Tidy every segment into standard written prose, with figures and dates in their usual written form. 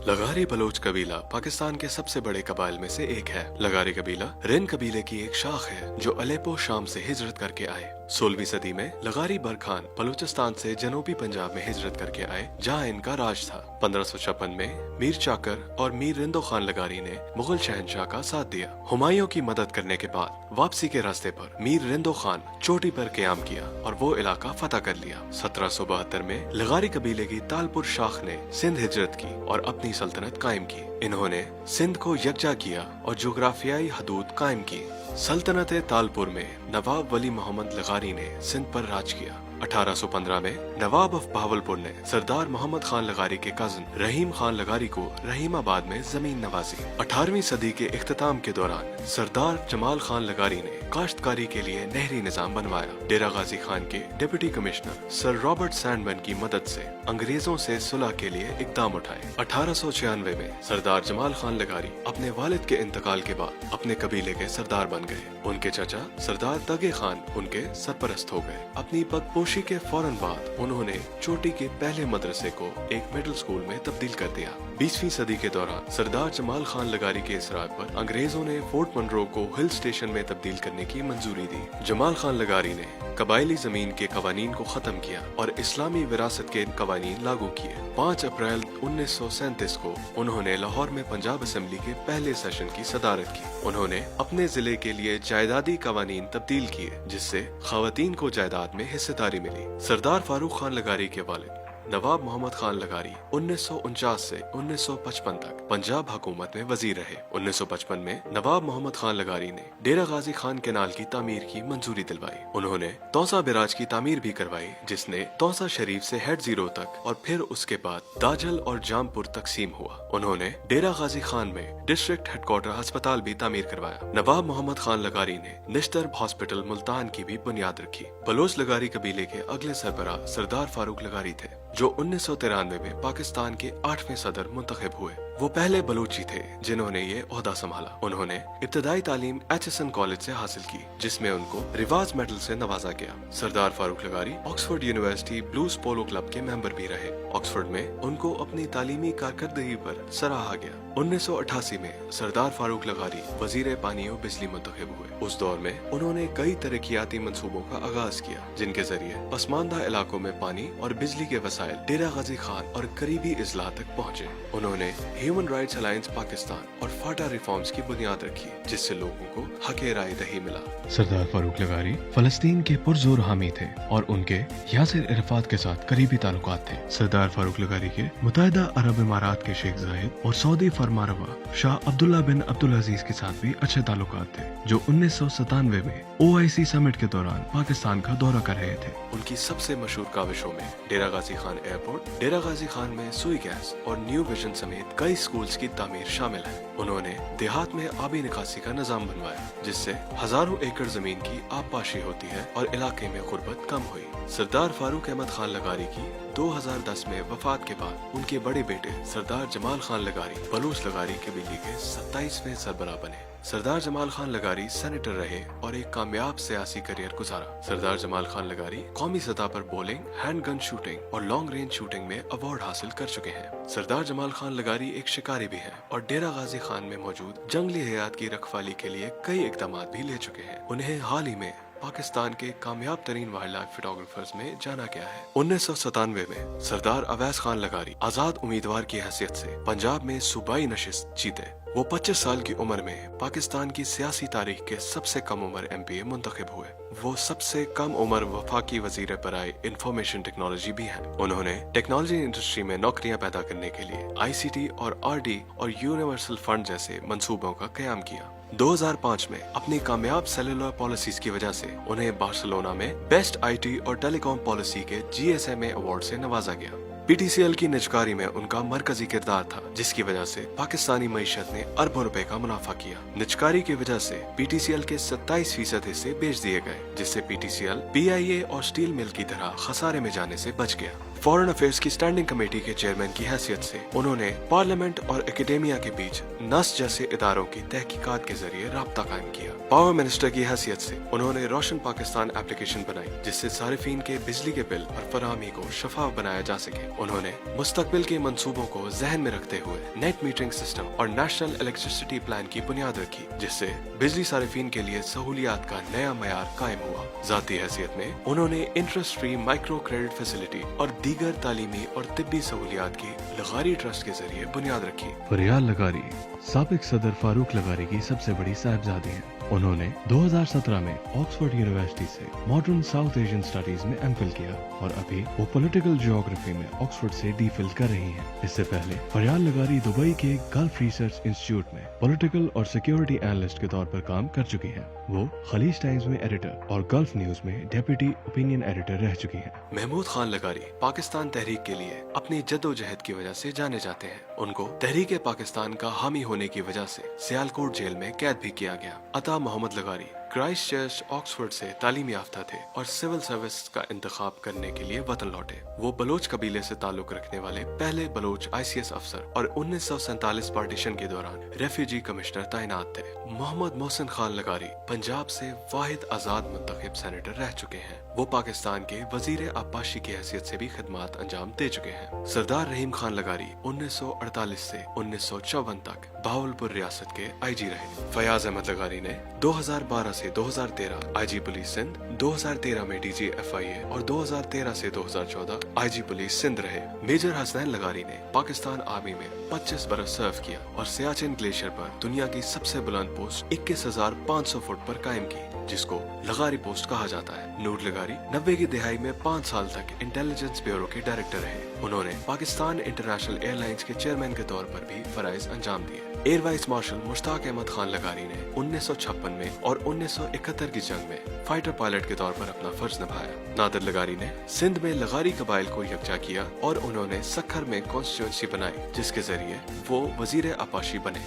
लगारी Bloch कबीला पाकिस्तान के सबसे बड़े कबाइल में से एक है। लगारी कबीला रिन कबीले की एक शाख है जो अलेपो शाम से हिजरत करके आए। 16वीं सदी में लगारी बरखान बलूचिस्तान से जनूबी पंजाब में हिजरत करके आए जहां इनका राज था। 1556 में मीर चाकर और मीर रिंदो खान लगारी ने मुगल शहनशाह का साथ दिया। हुमायूं की मदद करने के बाद वापसी के रास्ते पर मीर रिंदो खान चोटी पर क़याम किया और वो इलाका फतह कर लिया। 1772 में लगारी कबीले की तालपुर शाख ने सिंध हिजरत की और अपनी सल्तनत कायम की। इन्होंने सिंध को यकजा किया और जोग्राफियाई हदूद कायम की। सल्तनत तालपुर में नवाब वली मोहम्मद लगारी ने सिंध पर राज किया। 1815 में नवाब ऑफ बहावलपुर ने सरदार मोहम्मद खान लगारी के कजन रहीम खान लगारी को रहीमाबाद में जमीन नवाजी। 18वीं सदी के इख्तिताम के दौरान सरदार जमाल खान लगारी ने काश्तकारी के लिए नहरी निजाम बनवाया। डेरा गाजी खान के deputy commissioner sir Robert Sandman की मदद से अंग्रेजों से सुलह के लिए इकदाम उठाए। 1896 में सरदार जमाल खान लगारी अपने वालिद के इंतकाल के बाद अपने कबीले के सरदार बन गए। उनके चाचा सरदार तगे खान उनके सरपरस्त हो गए। अपनी पगपोशी के फौरन बाद उन्होंने चोटी के पहले मदरसे को एक मिडिल स्कूल में तब्दील कर दिया। 20वीं सदी के दौरान सरदार जमाल खान लगारी के इसरार पर अंग्रेजों ने फोर्ट मनरो को हिल स्टेशन में तब्दील करने की मंजूरी दी। जमाल खान लगारी ने कबायली जमीन के कवानीन को खत्म किया और इस्लामी विरासत के कवानीन लागू किए। 5 अप्रैल 1937 को उन्होंने लाहौर में पंजाब असेंबली के पहले सेशन की सदारत की। उन्होंने अपने जिले के लिए जायदादी कवानीन तब्दील किए जिससे खवातीन को जायदाद में हिस्सेदारी मिली। सरदार फारूक खान लगारी के वालिद नवाब मोहम्मद खान लगारी 1949 से 1955 तक पंजाब हुकूमत में वजीर रहे। 1955 में नवाब मोहम्मद खान लगारी ने डेरा गाजी खान कैनाल की तामीर की मंजूरी दिलवाई। उन्होंने तौसा बिराज की तामीर भी करवाई जिसने तौसा शरीफ से हेड जीरो तक और फिर उसके बाद दाजल और जामपुर तकसीम हुआ। उन्होंने डेरा गाजी खान में डिस्ट्रिक्ट हेडक्वार्टर अस्पताल भी तामीर करवाया। नवाब मोहम्मद खान लगारी ने निश्तर हॉस्पिटल मुल्तान की भी बुनियाद रखी। बलोच लगारी कबीले के अगले सरबराह सरदार फारूक लगारी थे जो 1993 में पाकिस्तान के 8वें सदर मुंतखब हुए। वो पहले बलूची थे जिन्होंने ये ओहदा संभाला। उन्होंने इब्तदाई तालीम एचएसएन कॉलेज से हासिल की जिसमें उनको रिवाज मेडल से नवाजा गया। सरदार फारूक लगारी ऑक्सफोर्ड यूनिवर्सिटी ब्लूज पोलो क्लब के मेंबर भी रहे। ऑक्सफोर्ड में उनको अपनी तालीमी कारकर्दगी पर सराहा गया। 1988 में सरदार फारूक लगारी वजीर पानी और बिजली मुंतखब हुए। उस दौर में उन्होंने कई तरक्याती मंसूबों का आगाज किया जिनके जरिए पसमानदा इलाकों में पानी और बिजली के वसाइल डेरा गाजी खान और करीबी इजला तक पहुँचे। उन्होंने ह्यूमन राइट्स अलायंस पाकिस्तान और फाटा रिफॉर्म्स की बुनियाद रखी जिससे लोगों को हक़ राय दही मिला। सरदार फारूक लगारी फलस्तीन के पुरजोर हामी थे और उनके यासिर अरफात के साथ करीबी ताल्लुकात थे। सरदार फारूक लगारी के मुत्तहिदा अरब इमारात के शेख जाहिद और सऊदी फरमारवा शाह अब्दुल्ला बिन अब्दुल अजीज के साथ भी अच्छे ताल्लुकात थे जो 1997 में OIC समिट के दौरान पाकिस्तान का दौरा कर रहे थे। उनकी सबसे मशहूर काविशों में डेरा गाजी खान एयरपोर्ट, डेरा गाजी खान में सुई गैस और न्यू विजन समेत कई स्कूल्स की तामीर शामिल है। उन्होंने देहात में आबी निकासी का निजाम बनवाया जिससे हजारों एकड़ जमीन की आबपाशी होती है और इलाके में गुर्बत कम हुई। सरदार फारूक अहमद खान लगारी की 2010 में वफात के बाद उनके बड़े बेटे सरदार जमाल खान लगारी बलूच लगारी कबीले के 27वें सरबराह बने। सरदार जमाल खान लगारी सेनेटर रहे और एक कामयाब सियासी करियर गुजारा। सरदार जमाल खान लगारी कौमी सतह पर बॉलिंग, हैंड गन शूटिंग और लॉन्ग रेंज शूटिंग में अवार्ड हासिल कर चुके हैं। सरदार जमाल खान लगारी एक शिकारी भी हैं और डेरा गाजी खान में मौजूद जंगली हयात की रखवाली के लिए कई इकदाम भी ले चुके हैं। उन्हें हाल ही में पाकिस्तान के कामयाब तरीन वाइल्ड लाइफ फोटोग्राफर्स में जाना गया है। 1997 में सरदार अवैस खान लगारी आजाद उम्मीदवार की हैसियत से पंजाब में सूबाई नशिस्त जीते। वो 25 साल की उम्र में पाकिस्तान की सियासी तारीख के सबसे कम उम्र MPA मुंतखब हुए। वो सबसे कम उम्र वफाकी वजीर बराए इंफॉर्मेशन टेक्नोलॉजी भी हैं। उन्होंने टेक्नोलॉजी इंडस्ट्री में नौकरियां पैदा करने के लिए ICT और RD और यूनिवर्सल फंड जैसे मंसूबों का कयाम किया। 2005 में अपनी कामयाब सेलुलर पॉलिसीज की वजह से उन्हें बार्सिलोना में बेस्ट IT और टेलीकॉम पॉलिसी के GSMA अवार्ड से नवाजा गया। PTCL की निजकारी में उनका मरकजी किरदार था जिसकी वजह से पाकिस्तानी मईशत ने अरबों रुपए का मुनाफा किया। निजकारी की वजह से PTCL के 27% हिस्से बेच दिए गए जिससे PTCL PIA और स्टील मिल की तरह खसारे में जाने से बच गया। फॉरेन अफेयर्स की स्टैंडिंग कमेटी के चेयरमैन की हैसियत से उन्होंने पार्लियामेंट और एकेडेमिया के बीच नस जैसे इदारों की तहकीकात के जरिए राब्ता कायम किया। पावर मिनिस्टर की हैसियत से उन्होंने रोशन पाकिस्तान एप्लीकेशन बनाई, जिससे सारिफीन के बिजली के बिल और फराहमी को शफाफ बनाया जा सके। उन्होंने मुस्तकबिल के मंसूबों को जहन में रखते हुए नेट मीटरिंग सिस्टम और नेशनल इलेक्ट्रिसिटी प्लान की बुनियाद रखी, जिससे बिजली सारिफीन के लिए सहूलियात का नया मयार कायम हुआ। जाती हैसियत में उन्होंने interest free micro credit facility और दीगर तालीमी और तिब्बी सहूलियात की लगारी ट्रस्ट के जरिए बुनियाद रखी। फरियाल लगारी साबिक सदर फारूक लगारी की सबसे बड़ी साहिबजादी हैं। उन्होंने 2017 में ऑक्सफोर्ड यूनिवर्सिटी से मॉडर्न साउथ एशियन स्टडीज में एमफिल किया और अभी वो पॉलिटिकल जियोग्राफी में ऑक्सफोर्ड से डीफिल कर रही हैं। इससे पहले फरियाल लगारी दुबई के गल्फ रिसर्च इंस्टीट्यूट में पॉलिटिकल और सिक्योरिटी एनालिस्ट के तौर पर काम कर चुकी हैं। वो खलीज टाइम्स में एडिटर और गल्फ न्यूज में डेप्यूटी ओपिनियन एडिटर रह चुकी हैं। महमूद खान लगारी पाकिस्तान तहरीक के लिए अपनी जद्दोजहद की वजह से जाने जाते हैं। उनको तहरीक पाकिस्तान का हामी होने की वजह से सियालकोट जेल में कैद भी किया गया। अता मोहम्मद लगारी क्राइस्ट चर्च ऑक्सफोर्ड से तालीमी याफ्ता थे और सिविल सर्विस का इंतखाब करने के लिए वतन लौटे। वो बलोच कबीले से ताल्लुक रखने वाले पहले बलोच ICS अफसर और 1947 पार्टीशन के दौरान रेफ्यूजी कमिश्नर तैनात थे। मोहम्मद मोहसिन खान लगारी पंजाब से वाहिद आजाद मुंतखब सेनेटर रह चुके हैं। वो पाकिस्तान के वजीर आबपाशी की हैसियत से भी खिदमात अंजाम दे चुके हैं। सरदार रहीम खान लगारी 1948 से 1954 तक बहावलपुर रियासत के IG रहे। फयाज अहमद लगारी ने 2012 से 2013 IG पुलिस सिंध, 2013 में DG FIA और 2013 से 2014 IG पुलिस सिंध रहे। मेजर हसनैन लगारी ने पाकिस्तान आर्मी में 25 बरस सर्व किया और सियाचिन ग्लेशियर पर दुनिया की सबसे बुलंद पोस्ट 21,500 फुट पर कायम की, जिसको लगारी पोस्ट कहा जाता है। नूर लगारी 90 की दिहाई में 5 साल तक इंटेलिजेंस ब्यूरो के डायरेक्टर रहे। उन्होंने पाकिस्तान इंटरनेशनल एयरलाइंस के चेयरमैन के तौर पर भी फराइज अंजाम दिए। Air vice marshal Mushtaq Ahmed Khan लगारी ने 1956 में और 1971 की जंग में फाइटर पायलट के तौर पर अपना फर्ज निभाया। नादिर लगारी ने सिंध में लगारी कबाइल को यकजा किया और उन्होंने सखर में कॉन्स्टिट्यूंसी बनाई, जिसके जरिए वो वजीर आबपाशी बने।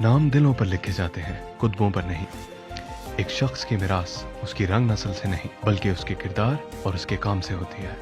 नाम दिलों पर लिखे जाते हैं, कुतुबों पर नहीं। एक शख्स की मिरास उसकी रंग नस्ल से नहीं बल्कि उसके किरदार और उसके काम से होती है।